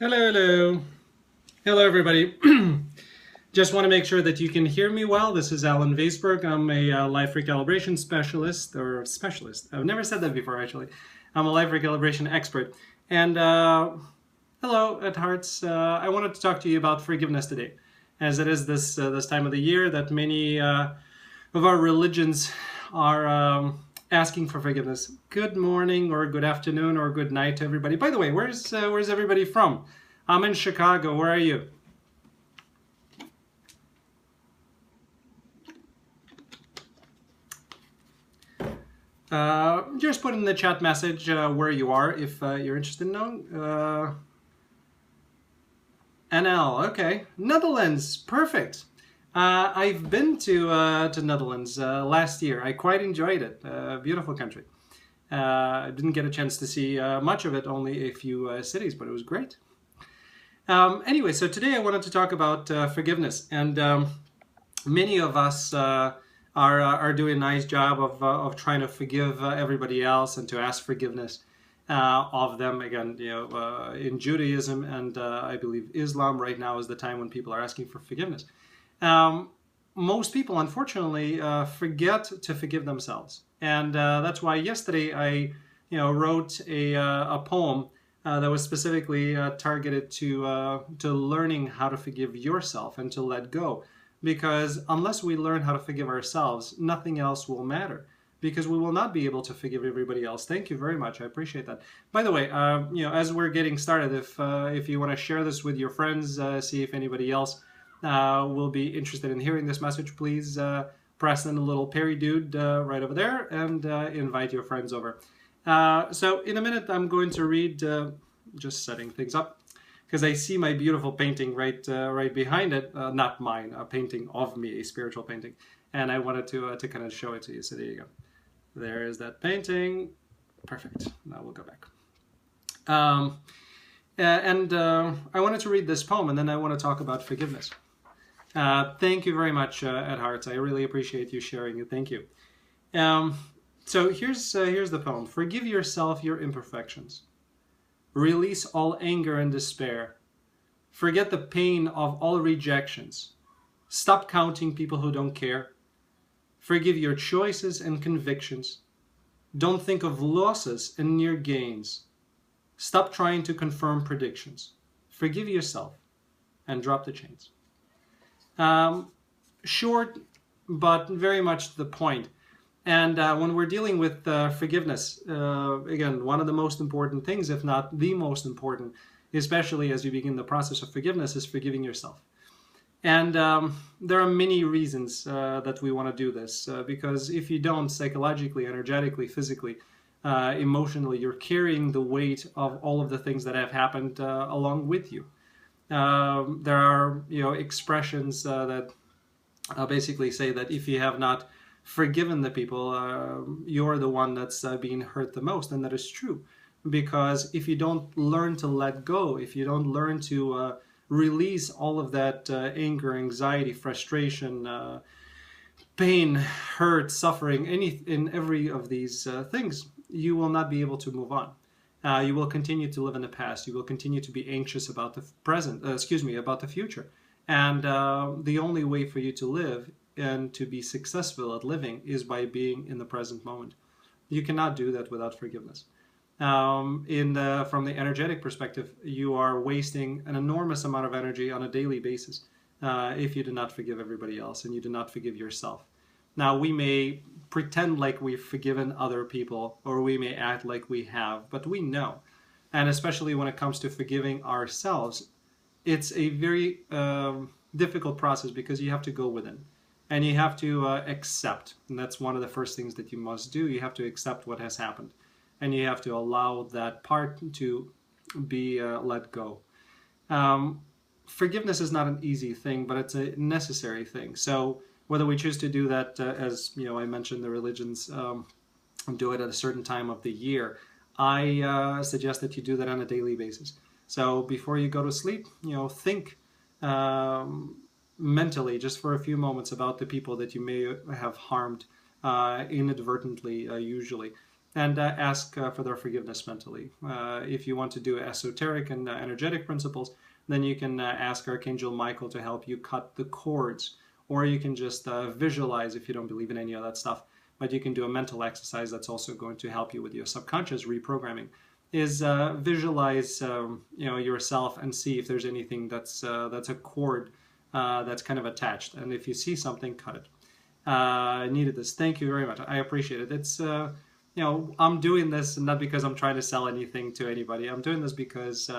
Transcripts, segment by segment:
Hello, hello. Hello, everybody. Just want to make sure that you can hear me well. This is Alan Vaysberg. I'm a life recalibration specialist, or specialist. I've never said that before, actually. I'm a life recalibration expert. And hello, at Hearts. I wanted to talk to you about forgiveness today, as it is this time of the year that many of our religions are asking for forgiveness. Good morning, or good afternoon, or good night to everybody. By the way, where's everybody from? I'm in Chicago. Where are you? Just put in the chat message where you are if you're interested in knowing. NL, okay. Netherlands, perfect. I've been to Netherlands last year. I quite enjoyed it. Beautiful country. I didn't get a chance to see much of it, only a few cities, but it was great. Anyway, so today I wanted to talk about forgiveness, and many of us are doing a nice job of trying to forgive everybody else and to ask forgiveness of them. Again, in Judaism and I believe Islam, right now is the time when people are asking for forgiveness. Most people, unfortunately, forget to forgive themselves, and that's why yesterday I, wrote a poem that was specifically targeted to learning how to forgive yourself and to let go, because unless we learn how to forgive ourselves, nothing else will matter. Because we will not be able to forgive everybody else. Thank you very much. I appreciate that. By the way, as we're getting started, if you want to share this with your friends, see if anybody else will be interested in hearing this message, please press in the little Perry dude right over there and invite your friends over. So in a minute, I'm going to read, just setting things up, because I see my beautiful painting right behind it. Not mine, a painting of me, a spiritual painting, and I wanted to kind of show it to you. So there you go. There is that painting. Perfect. Now we'll go back. And I wanted to read this poem, and then I want to talk about forgiveness. Thank you very much, at Hearts. I really appreciate you sharing it. Thank you. So here's the poem. Forgive yourself your imperfections. Release all anger and despair. Forget the pain of all rejections. Stop counting people who don't care. Forgive your choices and convictions. Don't think of losses and near gains. Stop trying to confirm predictions. Forgive yourself and drop the chains. Short, but very much to the point. And when we're dealing with forgiveness, again, one of the most important things, if not the most important, especially as you begin the process of forgiveness, is forgiving yourself. And there are many reasons that we want to do this, because if you don't, psychologically, energetically, physically, emotionally, you're carrying the weight of all of the things that have happened along with you. There are, expressions that basically say that if you have not forgiven the people, you're the one that's being hurt the most, and that is true. Because if you don't learn to let go, if you don't learn to release all of that anger, anxiety, frustration, pain, hurt, suffering, in every of these things, you will not be able to move on. You will continue to live in the past. You will continue to be anxious about the present, about the future. And the only way for you to live and to be successful at living is by being in the present moment. You cannot do that without forgiveness. From the energetic perspective, you are wasting an enormous amount of energy on a daily basis if you do not forgive everybody else and you do not forgive yourself. Now, we may pretend like we've forgiven other people, or we may act like we have, but we know. And especially when it comes to forgiving ourselves, it's a very difficult process, because you have to go within and you have to accept. And that's one of the first things that you must do. You have to accept what has happened, and you have to allow that part to be let go. Forgiveness is not an easy thing, but it's a necessary thing. So whether we choose to do that, as I mentioned, the religions do it at a certain time of the year, I suggest that you do that on a daily basis. So before you go to sleep, think mentally, just for a few moments, about the people that you may have harmed inadvertently, usually. and ask for their forgiveness mentally. If you want to do esoteric and energetic principles, then you can ask Archangel Michael to help you cut the cords, or you can just visualize if you don't believe in any of that stuff. But you can do a mental exercise that's also going to help you with your subconscious reprogramming. Is visualize yourself and see if there's anything that's a cord that's kind of attached, and if you see something, cut it. I needed this. Thank you very much. I appreciate it. It's I'm doing this not because I'm trying to sell anything to anybody. I'm doing this because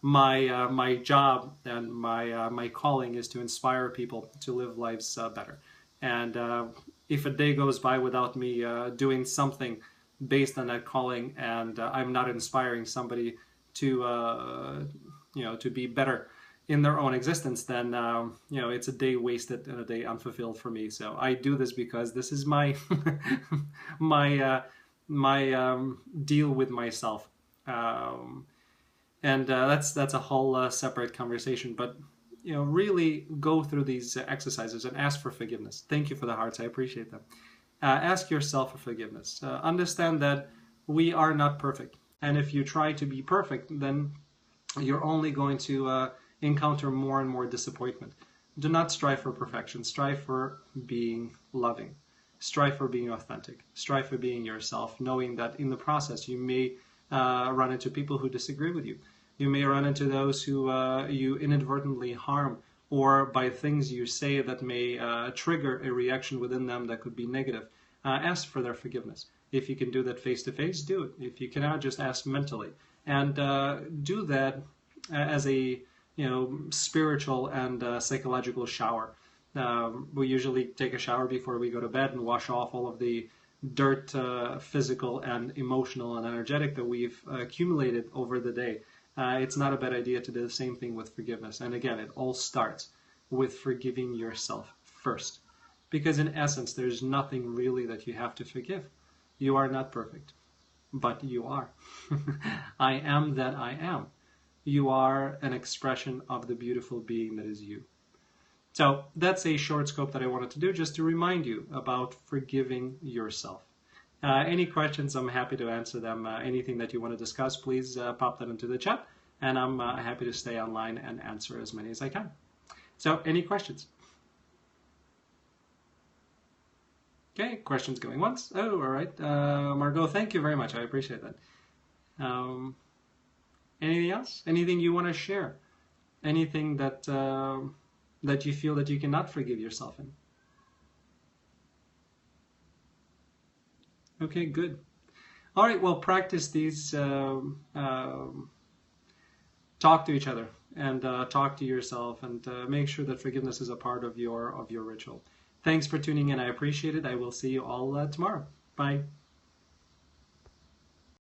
my job and my calling is to inspire people to live lives better. And if a day goes by without me doing something based on that calling, and I'm not inspiring somebody to to be better in their own existence, then it's a day wasted and a day unfulfilled for me. So I do this because this is my my deal with myself, and that's a whole separate conversation. But really go through these exercises and ask for forgiveness. Thank you for the hearts. I appreciate them. Ask yourself for forgiveness. Understand that we are not perfect, and if you try to be perfect, then you're only going to encounter more and more disappointment. Do not strive for perfection. Strive for being loving. Strive for being authentic. Strive for being yourself, knowing that in the process you may run into people who disagree with you. You may run into those who you inadvertently harm, or by things you say that may trigger a reaction within them that could be negative. Ask for their forgiveness. If you can do that face to face, do it. If you cannot, just ask mentally, and do that as a spiritual and psychological shower. We usually take a shower before we go to bed and wash off all of the dirt, physical and emotional and energetic, that we've accumulated over the day. It's not a bad idea to do the same thing with forgiveness. And again, it all starts with forgiving yourself first. Because in essence, there's nothing really that you have to forgive. You are not perfect, but you are. I am that I am. You are an expression of the beautiful being that is you. So that's a short scope that I wanted to do, just to remind you about forgiving yourself. Any questions, I'm happy to answer them. Anything that you want to discuss, please pop that into the chat, and I'm happy to stay online and answer as many as I can. So any questions? Okay, questions going once. Oh, all right. Margot, thank you very much. I appreciate that. Anything else? Anything you want to share? Anything that that you feel that you cannot forgive yourself in? Okay, good. All right, well, practice these. Talk to each other and talk to yourself, and make sure that forgiveness is a part of your ritual. Thanks for tuning in. I appreciate it. I will see you all tomorrow. Bye.